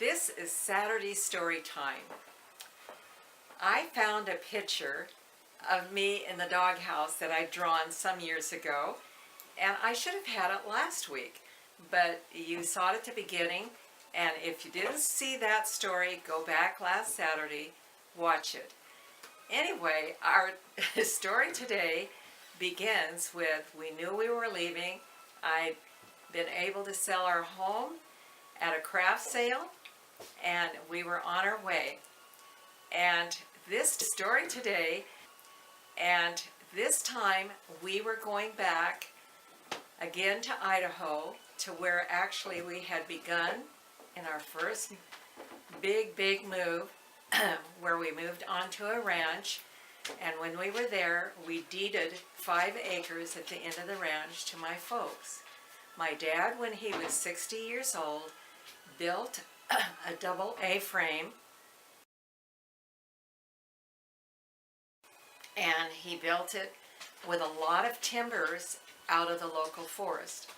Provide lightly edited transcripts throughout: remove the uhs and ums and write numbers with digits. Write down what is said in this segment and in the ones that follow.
This is Saturday story time. I found a picture of me in the doghouse that I'd drawn some years ago, and I should have had it last week, but you saw it at the beginning, and if you didn't see that story, go back last Saturday, watch it. Anyway, our story today begins with we knew we were leaving. I'd been able to sell our home at a craft sale, and we were on our way. And this story today, and this time we were going back again to Idaho, to where actually we had begun in our first big move, where we moved onto a ranch. And when we were there, we deeded 5 acres at the end of the ranch to my folks. My dad, when he was 60 years old, built a double A-frame, and he built it with a lot of timbers out of the local forest.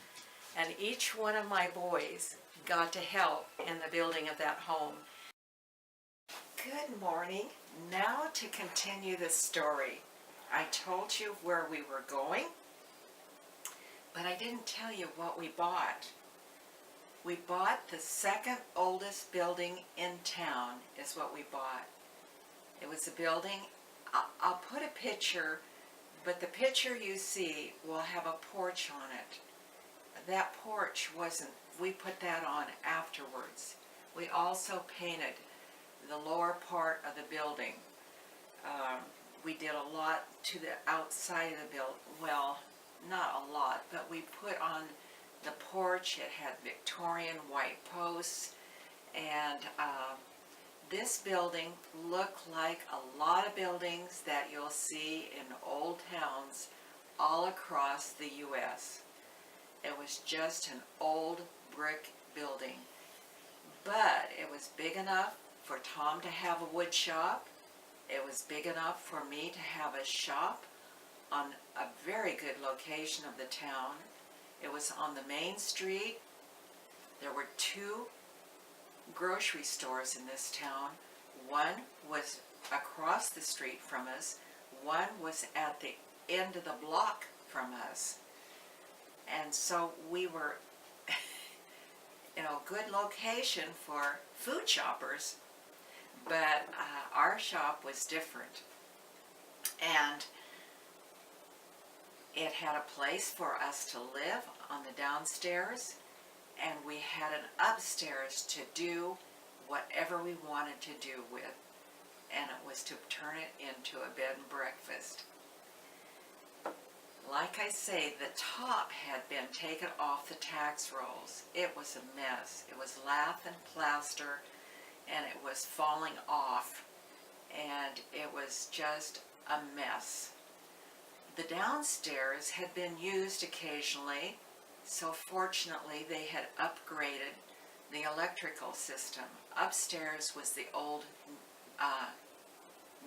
And each one of my boys got to help in the building of that home. Good morning. Now to continue the story. I told you where we were going, but I didn't tell you what we bought. We bought the second oldest building in town is what we bought. It was a building, I'll put a picture, but the picture you see will have a porch on it. That porch wasn't, we put that on afterwards. We also painted the lower part of the building. We did a lot to the outside of the building. Well, not a lot, but we put on the porch. It had Victorian white posts, and this building looked like a lot of buildings that you'll see in old towns all across the U.S. It was just an old brick building, but it was big enough for Tom to have a wood shop. It was big enough for me to have a shop on a very good location of the town. It was on the main street. There were 2 grocery stores in this town. One was across the street from us. One was at the end of the block from us. And so we were in a good location for food shoppers, but our shop was different. And it had a place for us to live on the downstairs, and we had an upstairs to do whatever we wanted to do with, and it was to turn it into a bed and breakfast. Like I say, the top had been taken off the tax rolls. It was a mess. It was lath and plaster, and it was falling off, and it was just a mess. The downstairs had been used occasionally, so fortunately they had upgraded the electrical system. Upstairs was the old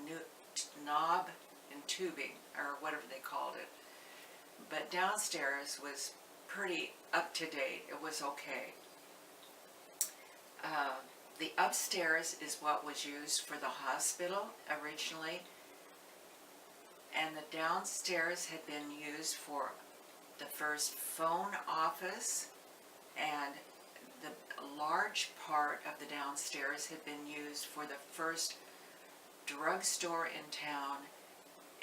new knob and tubing, or whatever they called it. But downstairs was pretty up to date. It was okay. The upstairs is what was used for the hospital originally, and the downstairs had been used for the first phone office, and the large part of the downstairs had been used for the first drugstore in town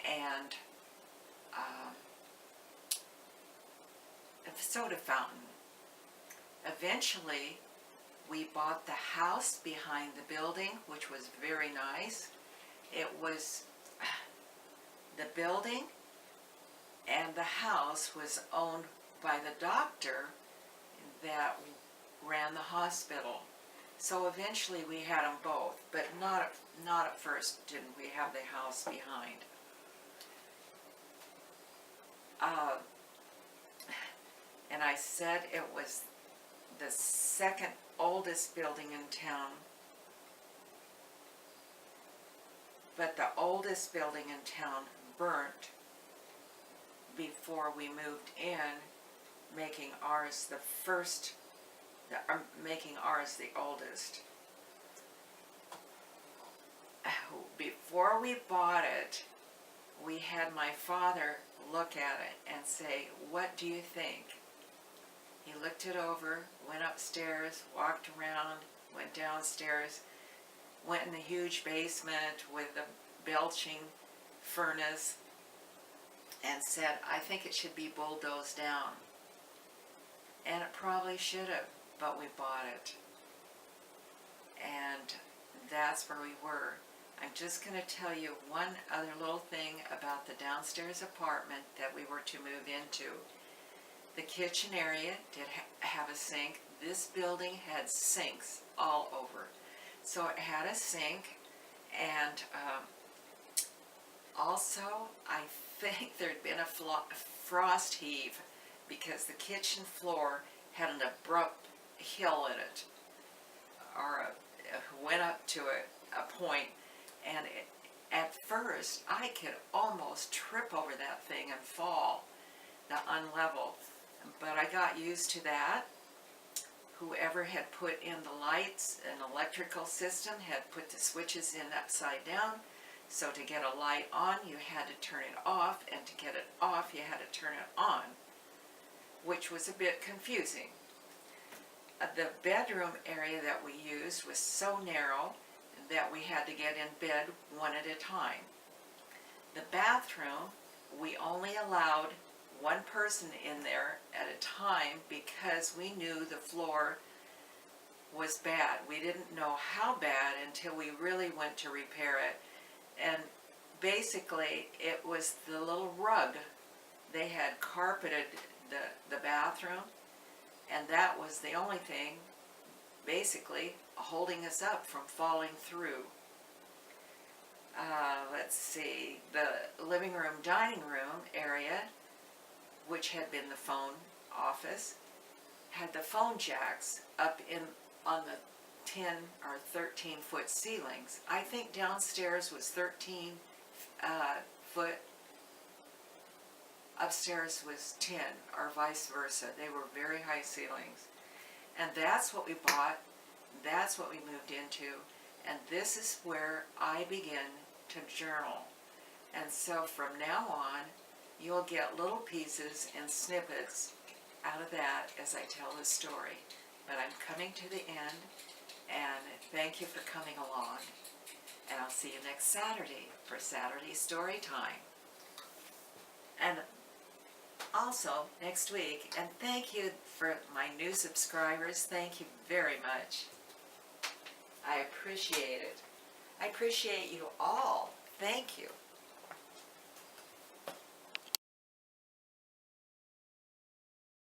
and a soda fountain. Eventually, we bought the house behind the building, which was very nice. It was the building and the house was owned by the doctor that ran the hospital. So eventually we had them both, but not at first didn't we have the house behind. And I said it was the second oldest building in town, but the oldest building in town burnt before we moved in, making ours the oldest. before we bought it, we had my father look at it and say, "What do you think?" He looked it over, went upstairs, walked around, went downstairs, went in the huge basement with the belching furnace, and said, "I think it should be bulldozed down." And it probably should have, but we bought it. And that's where we were. I'm just going to tell you one other little thing about the downstairs apartment that we were to move into. The kitchen area did have a sink. This building had sinks all over. So it had a sink, and also I think there'd been a frost heave because the kitchen floor had an abrupt hill in it, or went up to a point, and at first I could almost trip over that thing and fall, the unlevel, but I got used to that. Whoever had put in the lights and electrical system had put the switches in upside down, so to get a light on you had to turn it off, and to get it off you had to turn it on, which was a bit confusing. The bedroom area that we used was so narrow that we had to get in bed one at a time. The bathroom, we only allowed one person in there at a time because we knew the floor was bad. We didn't know how bad until we really went to repair it. And basically it was the little rug. They had carpeted the bathroom, and that was the only thing basically holding us up from falling through. Let's see, the living room, dining room area, which had been the phone office, had the phone jacks up on the 10 or 13 foot ceilings. I think downstairs was 13 foot, upstairs was 10, or vice versa. They were very high ceilings. And that's what we bought, that's what we moved into, and this is where I begin to journal. And so from now on, you'll get little pieces and snippets out of that as I tell the story. But I'm coming to the end, and thank you for coming along. And I'll see you next Saturday for Saturday Story Time. And also next week, and thank you for my new subscribers. Thank you very much. I appreciate it. I appreciate you all. Thank you.